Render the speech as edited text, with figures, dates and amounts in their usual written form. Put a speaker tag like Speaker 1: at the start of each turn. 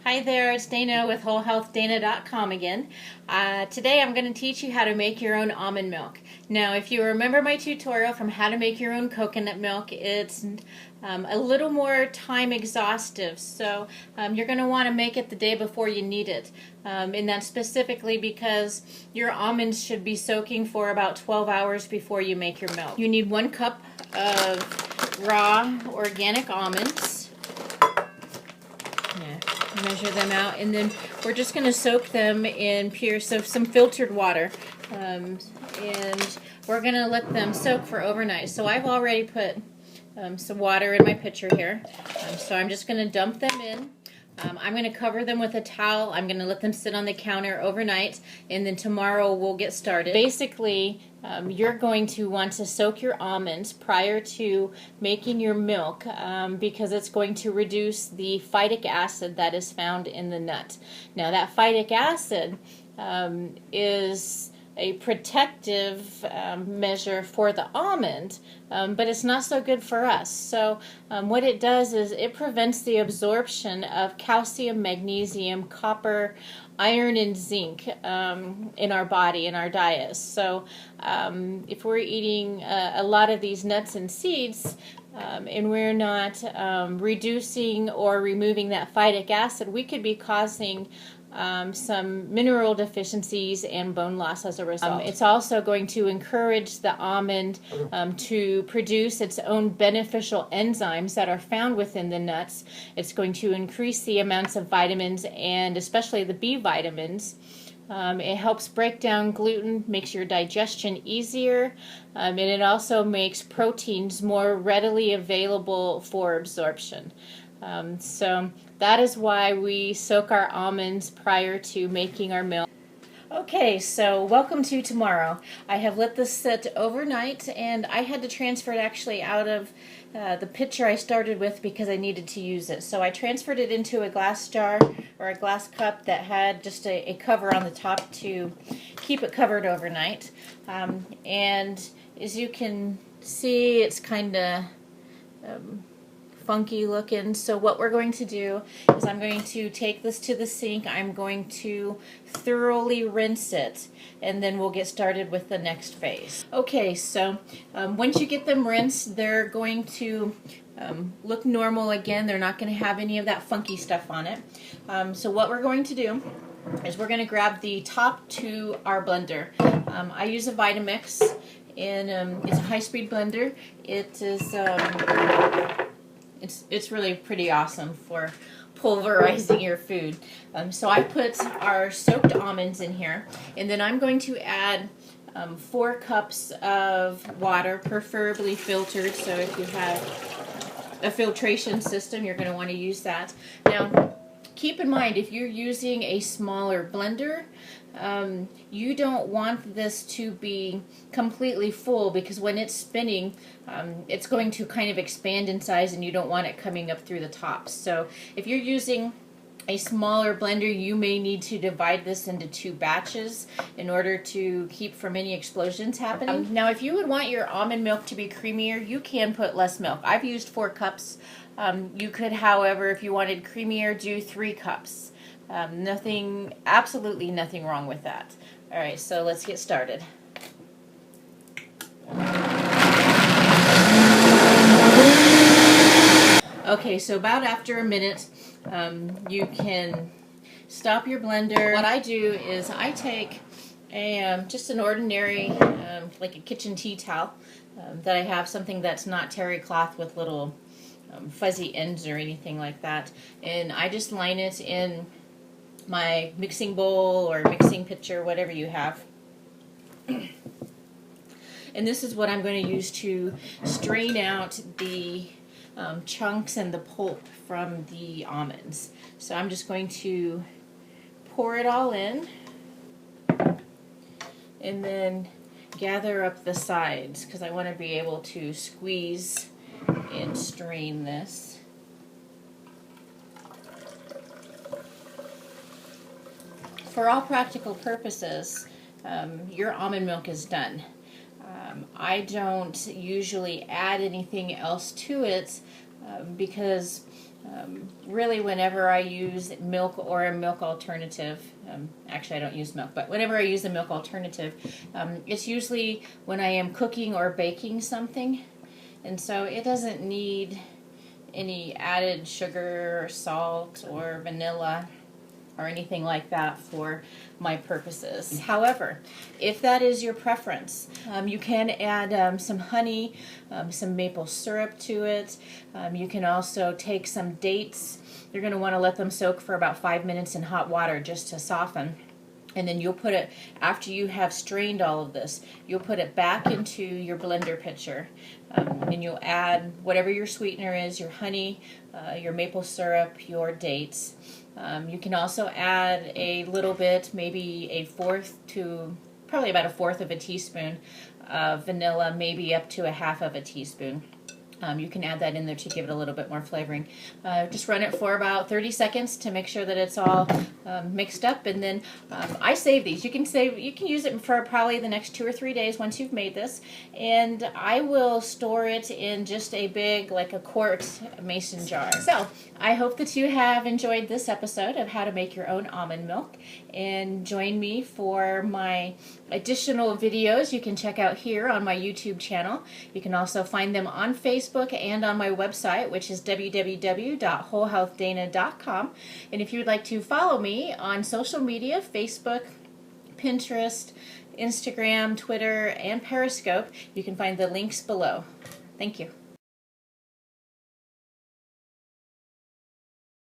Speaker 1: Hi there, it's Dana with wholehealthdana.com again. Today I'm going to teach you how to make your own almond milk. Now, if you remember my tutorial from how to make your own coconut milk, it's a little more time exhaustive, so you're going to want to make it the day before you need it. And that's specifically because your almonds should be soaking for about 12 hours before you make your milk. You need 1 cup of raw organic almonds. Measure them out, and then we're just going to soak them in some filtered water, and we're going to let them soak for overnight. So I've already put some water in my pitcher here, so I'm just going to dump them in. I'm going to cover them with a towel. I'm going to let them sit on the counter overnight, and then tomorrow we'll get started. Basically, you're going to want to soak your almonds prior to making your milk because it's going to reduce the phytic acid that is found in the nut. Now, that phytic acid is a protective measure for the almond, but it's not so good for us. So what it does is it prevents the absorption of calcium, magnesium, copper, iron, and zinc in our body, in our diet. So if we're eating a lot of these nuts and seeds, and we're not reducing or removing that phytic acid, we could be causing some mineral deficiencies and bone loss as a result. It's also going to encourage the almond to produce its own beneficial enzymes that are found within the nuts. It's going to increase the amounts of vitamins, and especially the B vitamins. It helps break down gluten, makes your digestion easier, and it also makes proteins more readily available for absorption. So that is why we soak our almonds prior to making our milk. Okay, so welcome to tomorrow. I have let this sit overnight, and I had to transfer it actually out of the pitcher I started with because I needed to use it. So I transferred it into a glass jar or a glass cup that had just a cover on the top to keep it covered overnight. And as you can see, it's kind of funky looking. So what we're going to do is I'm going to take this to the sink. I'm going to thoroughly rinse it, and then we'll get started with the next phase. Okay, so once you get them rinsed, they're going to look normal again. They're not going to have any of that funky stuff on it. So what we're going to do is we're going to grab the top to our blender. I use a Vitamix, and it's a high-speed blender. It is It's really pretty awesome for pulverizing your food. So I put our soaked almonds in here, and then I'm going to add 4 cups of water, preferably filtered. So if you have a filtration system, you're going to want to use that. Now, keep in mind, if you're using a smaller blender, you don't want this to be completely full, because when it's spinning, it's going to kind of expand in size, and you don't want it coming up through the top. So if you're using a smaller blender, you may need to divide this into 2 batches in order to keep from any explosions happening. Now, if you would want your almond milk to be creamier, you can put less milk. I've used 4 cups. You could, however, if you wanted creamier, do 3 cups. Absolutely nothing wrong with that. All right, so let's get started. Okay, so about after a minute, you can stop your blender. What I do is I take just an ordinary, like a kitchen tea towel, that I have, something that's not terry cloth with little fuzzy ends or anything like that, and I just line it in my mixing bowl or mixing pitcher, whatever you have. And this is what I'm going to use to strain out the chunks and the pulp from the almonds. So I'm just going to pour it all in, and then gather up the sides, because I want to be able to squeeze and strain this. For all practical purposes, your almond milk is done. I don't usually add anything else to it because really whenever I use milk or a milk alternative, actually I don't use milk, but whenever I use a milk alternative, it's usually when I am cooking or baking something, and so it doesn't need any added sugar or salt or vanilla or anything like that for my purposes. However, if that is your preference, you can add some honey, some maple syrup to it. You can also take some dates. You're going to want to let them soak for about 5 minutes in hot water just to soften. And then you'll put it, after you have strained all of this, you'll put it back into your blender pitcher. And you'll add whatever your sweetener is, your honey, your maple syrup, your dates. You can also add a little bit, maybe probably about a fourth of a teaspoon of vanilla, maybe up to a half of a teaspoon. You can add that in there to give it a little bit more flavoring. Just run it for about 30 seconds to make sure that it's all mixed up, and then I save these. You can use it for probably the next 2 or 3 days once you've made this, and I will store it in just a big, like a quart mason jar. So I hope that you have enjoyed this episode of how to make your own almond milk, and join me for my additional videos you can check out here on my YouTube channel. You can also find them on Facebook and on my website, which is www.wholehealthdana.com. And if you would like to follow me on social media, Facebook, Pinterest, Instagram, Twitter, and Periscope, you can find the links below. Thank you.